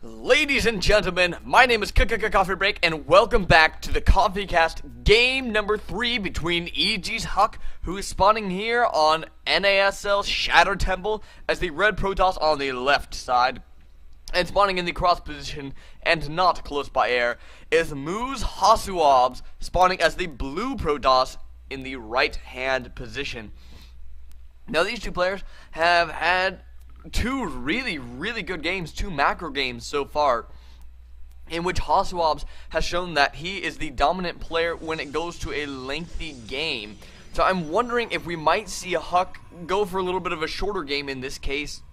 Ladies and gentlemen, my name is Coffee Break, and welcome back to the Coffee Cast game number 3 between EGHuk, who is spawning here on NASL Shadow Temple as the red Protoss on the left side, and spawning in the cross position and not close by air is mouzHasuObs spawning as the blue Protoss in the right hand position. Now these two players have had two really good games, two macro games so far, in which HasuObs has shown that he is the dominant player when it goes to a lengthy game. So I'm wondering if we might see EGHuk go for a little bit of a shorter game in this case,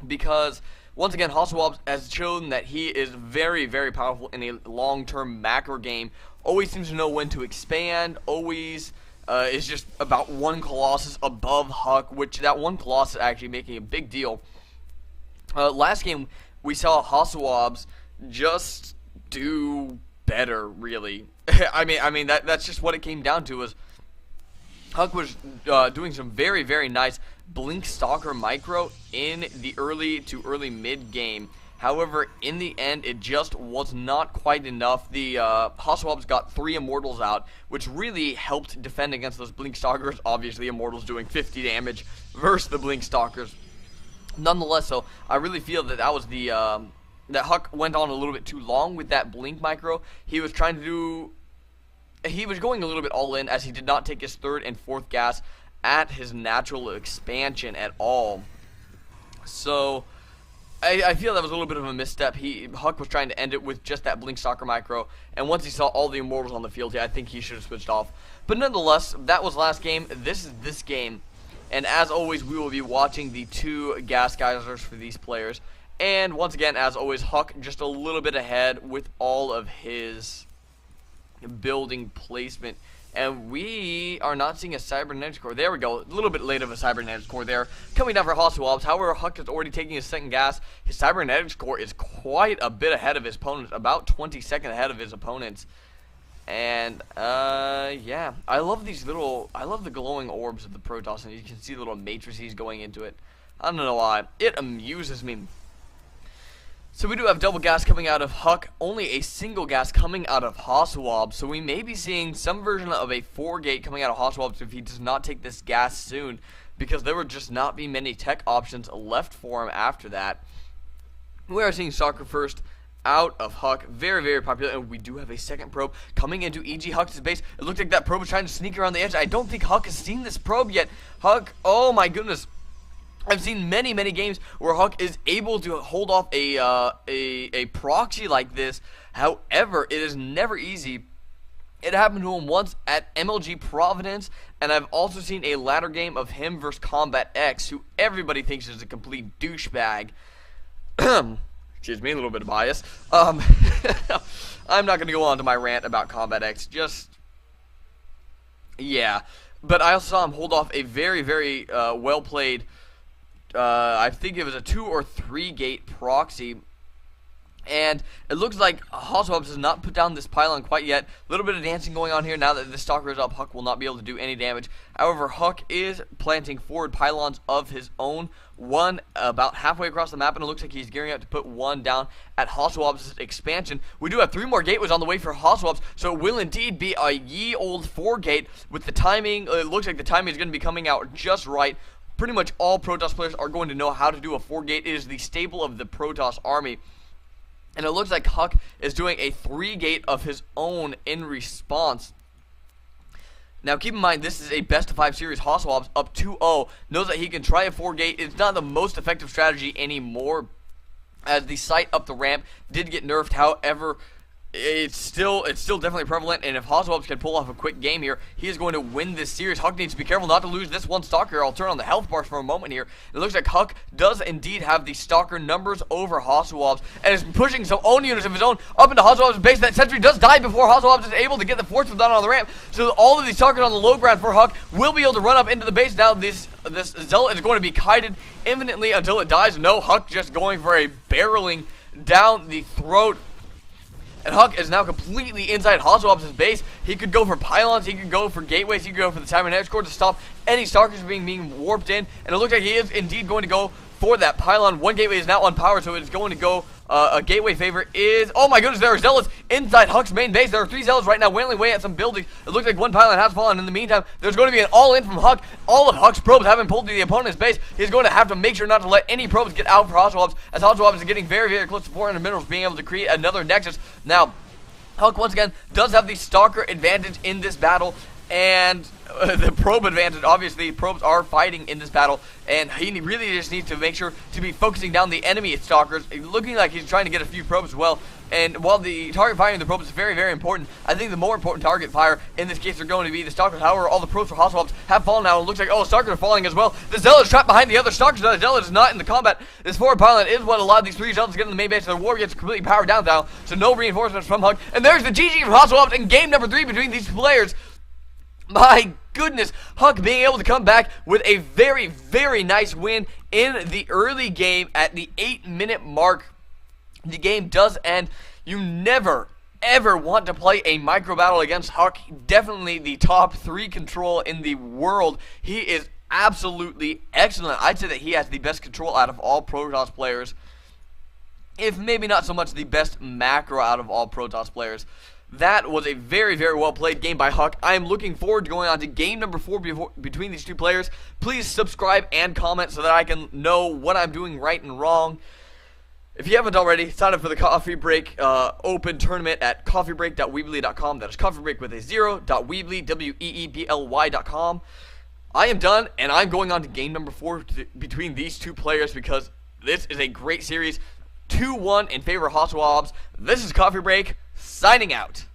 because once again HasuObs has shown that he is very powerful in a long-term macro game. Always seems to know when to expand, always is just about one Colossus above EGHuk, which that one Colossus actually making a big deal. Last game we saw HasuObs just do better, really. I mean that's just what it came down to. Was EGHuk was doing some very nice Blink Stalker micro in the early to early mid game. However, in the end, it just was not quite enough. The HasuObs got 3 Immortals out, which really helped defend against those Blink Stalkers. Obviously, Immortals doing 50 damage versus the Blink Stalkers. Nonetheless, though, I really feel that that was the that EGHuk went on a little bit too long with that Blink micro. He was trying to do, he was going a little bit all in, as he did not take his 3rd and 4th gas at his natural expansion at all. So I feel that was a little bit of a misstep. EGHuk was trying to end it with just that Blink Stalker micro, and once he saw all the Immortals on the field, I think he should have switched off. But nonetheless, that was last game. This is this game, and as always, we will be watching the 2 gas geysers for these players. And once again, as always, EGHuk just a little bit ahead with all of his building placement. And we are not seeing a Cybernetics core. There we go. A little bit late of a Cybernetics core there. Coming down for HasuObs. However, EGHuk is already taking his 2nd gas. His Cybernetics core is quite a bit ahead of his opponents. About 20 seconds ahead of his opponents. And, yeah. I love these little, I love the glowing orbs of the Protoss. And you can see the little matrices going into it. I don't know why. It amuses me. So we do have double gas coming out of EGHuk, only a single gas coming out of HasuObs, so we may be seeing some version of a 4-gate coming out of HasuObs if he does not take this gas soon, because there would just not be many tech options left for him after that. We are seeing Stalker first out of EGHuk, very popular, and we do have a 2nd probe coming into EGHuk's base. It looks like that probe is trying to sneak around the edge. I don't think EGHuk has seen this probe yet. EGHuk, oh my goodness. I've seen many games where EGHuk is able to hold off a proxy like this. However, it is never easy. It happened to him once at MLG Providence, and I've also seen a ladder game of him versus Combat X, who everybody thinks is a complete douchebag. Excuse me, a little bit of bias. I'm not going to go on to my rant about Combat X. Just, yeah. But I also saw him hold off a very well played, I think it was a 2 or 3 gate proxy, and it looks like HasuObs has not put down this pylon quite yet. A little bit of dancing going on here. Now that the Stalker is up, EGHuk will not be able to do any damage. However, EGHuk is planting forward pylons of his own, one about halfway across the map, and it looks like he's gearing up to put one down at HasuObs' expansion. We do have 3 more gateways on the way for HasuObs, so it will indeed be a ye old 4-gate with the timing. It looks like the timing is going to be coming out just right. Pretty much all Protoss players are going to know how to do a 4-gate. It is the staple of the Protoss army. And it looks like EGHuk is doing a 3-gate of his own in response. Now keep in mind, this is a best of 5 series. HasuObs up 2-0. Knows that he can try a 4-gate. It's not the most effective strategy anymore, as the sight up the ramp did get nerfed. However, it's still definitely prevalent, and if HasuObs can pull off a quick game here, he is going to win this series. EGHuk needs to be careful not to lose this one Stalker. I'll turn on the health bars for a moment here. It looks like EGHuk does indeed have the Stalker numbers over HasuObs, and is pushing some own units of his own up into HasuObs' base. That sentry does die before HasuObs is able to get the fortress down on the ramp, so all of these Stalkers on the low ground for EGHuk will be able to run up into the base. Now this Zealot is going to be kited infinitely until it dies. No, EGHuk just going for a barreling down the throat. And EGHuk is now completely inside HasuObs' base. He could go for pylons, he could go for gateways, he could go for the Cybernetics core to stop any Stalkers being warped in. And it looks like he is indeed going to go for that pylon. One gateway is now on power, so it's going to go. A gateway favor is, oh my goodness, there are zealots inside Huck's main base. There are 3 zealots right now wailing away at some buildings. It looks like one pylon has fallen. In the meantime, there's going to be an all-in from Huck. All of Huck's probes have been pulled to the opponent's base. He's going to have to make sure not to let any probes get out for mouzHasuObs, as mouzHasuObs is getting very, very close to 400 minerals, being able to create another nexus. Now, Huck, once again, does have the stalker advantage in this battle, and the probe advantage. Obviously, probes are fighting in this battle, and he really just needs to make sure to be focusing down the enemy stalkers, looking like he's trying to get a few probes as well. And while the target firing the probes is very, very important, I think the more important target fire in this case are going to be the stalkers. However, all the probes for mouzHasuObs have fallen now. It looks like, oh, stalkers are falling as well. The zealot is trapped behind the other stalkers. The zealot is not in the combat. This forward pylon is what allowed these 3 zealots to get in the main base. So the war gets completely powered down now, so no reinforcements from Huck. And there's the GG from mouzHasuObs in game number 3 between these players. My goodness, Huck being able to come back with a very, very nice win in the early game at the 8-minute mark. The game does end. You never, ever want to play a micro battle against Huck. Definitely the top 3 control in the world. He is absolutely excellent. I'd say that he has the best control out of all Protoss players, if maybe not so much the best macro out of all Protoss players. That was a very, very well played game by Huck. I am looking forward to going on to game number 4 between these 2 players. Please subscribe and comment so that I can know what I'm doing right and wrong. If you haven't already, sign up for the Coffee Break Open Tournament at coffeebreak.weebly.com. That is Coffee Break with a 0.weebly, weebly.com. I am done, and I'm going on to game number 4 between these 2 players because this is a great series. 2-1 in favor of mouzHasuObs. This is Coffee Break, signing out.